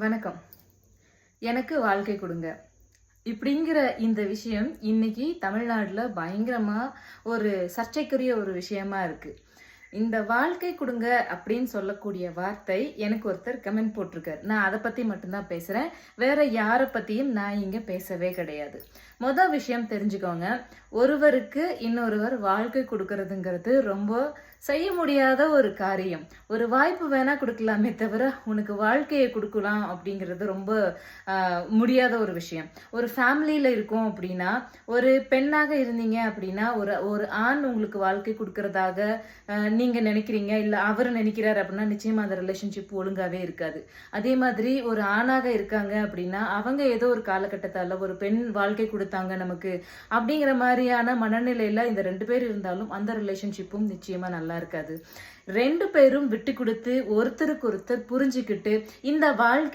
வணக்கம். எனக்கு வாழ்க்கை கொடுங்க. இப்படிங்கிற இந்த விஷயம் இன்னைக்கு தமிழ்நாடுல பயங்கரமா ஒரு சர்ச்சைக்குரிய ஒரு விஷயமா இருக்கு. இந்த வாழ்க்கை கொடுங்க அப்படின்னு சொல்லக்கூடிய வார்த்தை எனக்கு ஒருத்தர் கமெண்ட் போட்டிருக்காரு. நான் அதை பத்தி மட்டும்தான் பேசுறேன். வேற யாரை பத்தியும் நான் இங்க பேசவே கிடையாது. விஷயம் தெரிஞ்சுக்கோங்க. ஒருவருக்கு இன்னொருவர் வாழ்க்கை கொடுக்கறதுங்கிறது ரொம்ப செய்ய முடியாத ஒரு காரியம். ஒரு வாய்ப்பு வேணா கொடுக்கலாமே தவிர உனக்கு வாழ்க்கையை கொடுக்கலாம் அப்படிங்கிறது ரொம்ப முடியாத ஒரு விஷயம். ஒரு ஃபேமிலியில இருக்கோம் அப்படின்னா, ஒரு பெண்ணாக இருந்தீங்க அப்படின்னா, ஒரு ஒரு ஆண் உங்களுக்கு வாழ்க்கை கொடுக்கறதாக நீங்க நினைக்கிறீங்க, இல்ல அவர் நினைக்கிறாரு அப்படின்னா நிச்சயமா அந்த ரிலேஷன்ஷிப் ஒழுங்காவே இருக்காது. அதே மாதிரி ஒரு ஆணாக இருக்காங்க அப்படின்னா, அவங்க ஏதோ ஒரு காலகட்டத்தால ஒரு பெண் வாழ்க்கை கொடுத்தாங்க நமக்கு அப்படிங்கிற மாதிரியான மனநிலையில இந்த 2 பேர் இருந்தாலும் அந்த ரிலேஷன்ஷிப்பும் நிச்சயமா நல்லா இருக்காது. 2 பேரும் விட்டு கொடுத்து ஒருத்தருக்கு ஒருத்தர் புரிஞ்சுக்கிட்டு இந்த வாழ்க்கை